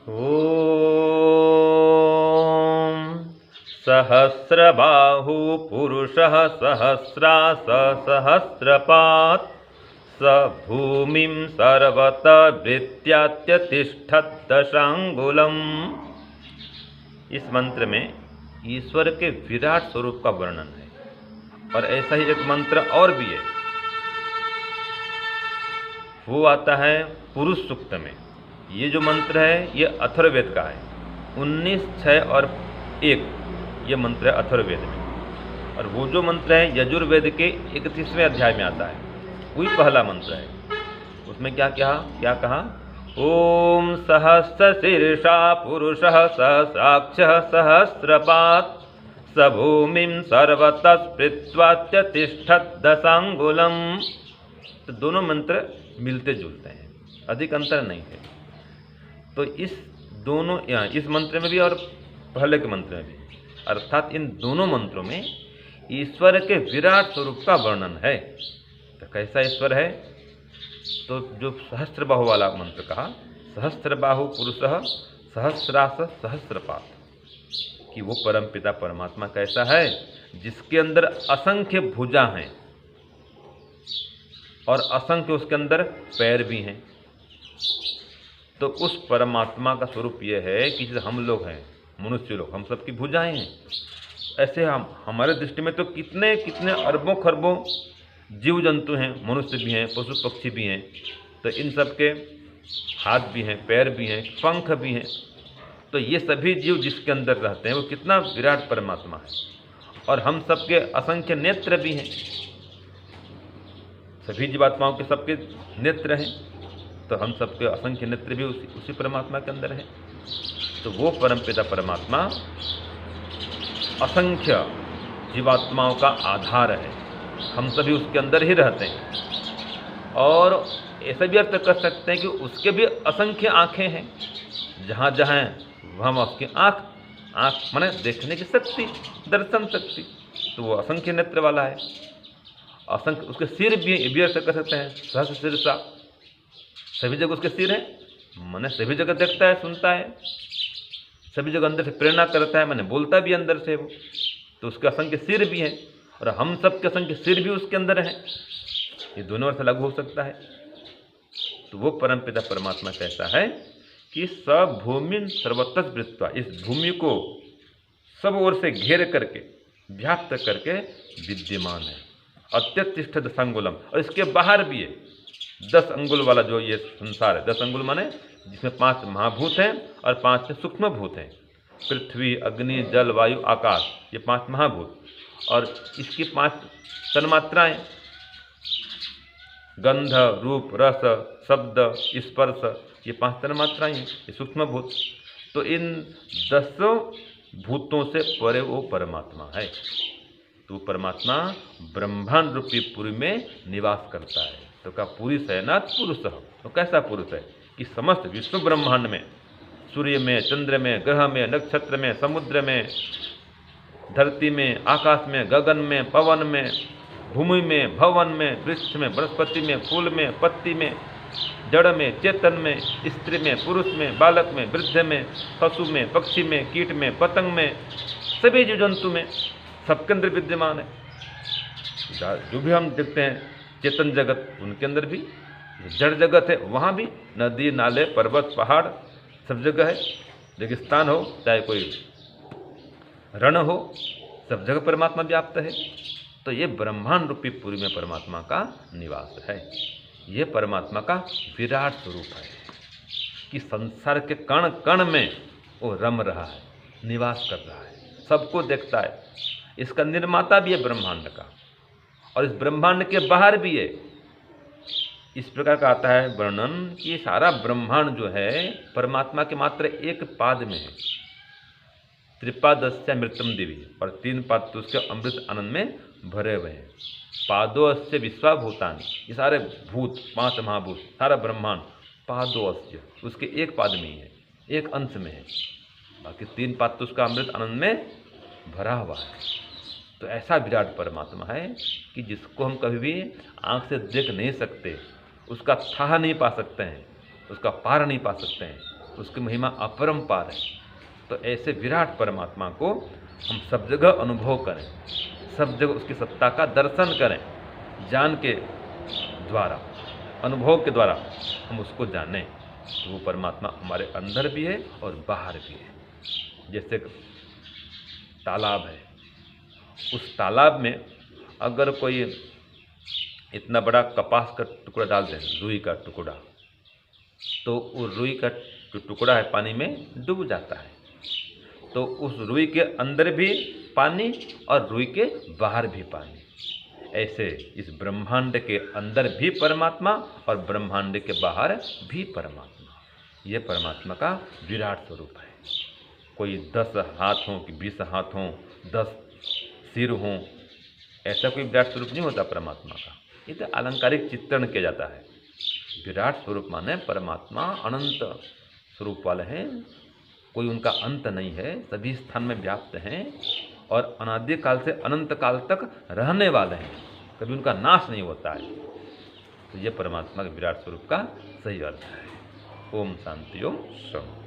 ॐ सहस्रबाहु पुरुषः सहस्रास सहस्रपात् स भूमिं सर्वतः वृत्यात्यतिष्ठद्दशांगुलम्। इस मंत्र में ईश्वर के विराट स्वरूप का वर्णन है। और ऐसा ही एक मंत्र और भी है, वो आता है पुरुष सूक्त में। ये जो मंत्र है ये अथर्ववेद का है। 19, 6 और 1 ये मंत्र है अथर्ववेद में। और वो जो मंत्र है यजुर्वेद के 31वें अध्याय में आता है, वही पहला मंत्र है। उसमें क्या कहा? ओम सहस्रशीर्षा पुरुषः सहस्राक्षः सहस्रपात् स भूमिं सर्वतः स्पृत्वात्यतिष्ठद्दशांगुलम्। तो दोनों मंत्र मिलते जुलते हैं, अधिक अंतर नहीं है। तो इस मंत्र में भी और पहले के मंत्र में भी, अर्थात इन दोनों मंत्रों में ईश्वर के विराट स्वरूप का वर्णन है। तो कैसा ईश्वर है? तो जो सहस्त्रबाहु वाला मंत्र कहा, सहस्त्रबाहु पुरुषः सहस्रास सहस्रपात्, कि वो परमपिता परमात्मा कैसा है जिसके अंदर असंख्य भुजा हैं और असंख्य उसके अंदर पैर भी हैं। तो उस परमात्मा का स्वरूप ये है कि जैसे हम लोग हैं, मनुष्य लोग, हम सबकी भुजाएं हैं, ऐसे हमारे दृष्टि में तो कितने कितने अरबों खरबों जीव जंतु हैं, मनुष्य भी हैं, पशु पक्षी भी हैं। तो इन सब के हाथ भी हैं, पैर भी हैं, पंख भी हैं। तो ये सभी जीव जिसके अंदर रहते हैं वो कितना विराट परमात्मा है। और हम सबके असंख्य नेत्र भी हैं, सभी जीवात्माओं के सबके नेत्र हैं। तो हम सबके असंख्य नेत्र भी उसी परमात्मा के अंदर है। तो वो परमपिता परमात्मा असंख्य जीवात्माओं का आधार है, हम सभी उसके अंदर ही रहते हैं। और ऐसा भी अर्थ कर सकते हैं कि उसके भी असंख्य आँखें हैं, जहाँ जहाँ वहाँ उसकी आँख माने देखने की शक्ति, दर्शन शक्ति। तो वो असंख्य नेत्र वाला है। असंख्य उसके सिर भी है, ये भी अर्थ कर सकते हैं, सहस्र शीर्षा, सभी जगह उसके सिर है, माने सभी जगह देखता है, सुनता है, सभी जगह अंदर से प्रेरणा करता है, माने बोलता भी अंदर से वो। तो उसके असंख्य सिर भी हैं और हम सब के असंख्य सिर भी उसके अंदर हैं। ये दोनों अर्थ लागू हो सकता है। तो वो परमपिता परमात्मा कैसा है कि सब भूमि सर्वतः वृत्वा, इस भूमि को सब ओर से घेर करके, व्याप्त करके विद्यमान है। अत्यतिष्ठ दशांगुलम, और इसके बाहर भी है 10 अंगुल वाला जो ये संसार है। 10 अंगुल माने जिसमें 5 महाभूत हैं और 5 सूक्ष्म भूत हैं, पृथ्वी, अग्नि, जल, वायु, आकाश, ये 5 महाभूत। और इसकी 5 तन्मात्राएं, गंध, रूप, रस, शब्द, स्पर्श, ये 5 तन्मात्राएं हैं, ये सूक्ष्म भूत। तो इन 10 भूतों से परे वो परमात्मा है। तो परमात्मा ब्रह्मांड रूपी पुरी में निवास करता है। तो का पुरुष है ना पुरुष। तो कैसा पुरुष है कि समस्त विश्व ब्रह्मांड में, सूर्य में, चंद्र में, ग्रह में, नक्षत्र में, समुद्र में, धरती में, आकाश में, गगन में, पवन में, भूमि में, भवन में, वृक्ष में, वनस्पति में, फूल में, पत्ती में, जड़ में, चेतन में, स्त्री में, पुरुष में, बालक में, वृद्ध में, पशु में, पक्षी में, कीट में, पतंग में, सभी जीव जंतु में, सबके अंदर विद्यमान है। जो भी हम देखते हैं चेतन जगत, उनके अंदर भी, जड़ जगत है वहाँ भी, नदी, नाले, पर्वत, पहाड़, सब जगह है। रेगिस्तान हो, चाहे कोई रण हो, सब जगह परमात्मा व्याप्त है। तो ये ब्रह्मांड रूपी पुरी में परमात्मा का निवास है। ये परमात्मा का विराट स्वरूप है कि संसार के कण कण में वो रम रहा है, निवास कर रहा है, सबको देखता है। इसका निर्माता भी है ब्रह्मांड का, और इस ब्रह्मांड के बाहर भी है। इस प्रकार का आता है वर्णन कि सारा ब्रह्मांड जो है परमात्मा के मात्र एक पाद में है। त्रिपादस्य अमृतम दिवी, और 3 पाद तो उसके अमृत आनंद में भरे हुए हैं। पादोस्य विश्वाभूतानि, ये सारे भूत, 5 महाभूत, सारा ब्रह्मांड पादोस्य, उसके एक पाद में ही है, एक अंश में है। बाकी 3 पाद तो उसका अमृत आनंद में भरा हुआ है। तो ऐसा विराट परमात्मा है कि जिसको हम कभी भी आँख से देख नहीं सकते, उसका थाह नहीं पा सकते हैं, उसका पार नहीं पा सकते हैं। उसकी महिमा अपरंपार है। तो ऐसे विराट परमात्मा को हम सब जगह अनुभव करें, सब जगह उसकी सत्ता का दर्शन करें, ज्ञान के द्वारा, अनुभव के द्वारा हम उसको जानें। तो वो परमात्मा हमारे अंदर भी है और बाहर भी है। जैसे तालाब है, उस तालाब में अगर कोई इतना बड़ा कपास का टुकड़ा डाल दें, रुई का टुकड़ा, तो वो रुई का जो टुकड़ा है पानी में डूब जाता है। तो उस रुई के अंदर भी पानी और रुई के बाहर भी पानी। ऐसे इस ब्रह्मांड के अंदर भी परमात्मा और ब्रह्मांड के बाहर भी परमात्मा। ये परमात्मा का विराट स्वरूप है। कोई 10 हाथ हों कि 20 हाथ हों, 10 सिर हों, ऐसा कोई विराट स्वरूप नहीं होता परमात्मा का। ये तो अलंकारिक चित्रण किया जाता है। विराट स्वरूप माने परमात्मा अनंत स्वरूप वाले हैं, कोई उनका अंत नहीं है, सभी स्थान में व्याप्त हैं और अनादि काल से अनंत काल तक रहने वाले हैं, कभी उनका नाश नहीं होता है। तो ये परमात्मा के विराट स्वरूप का सही अर्थ है। ओम शांति, ओम शम।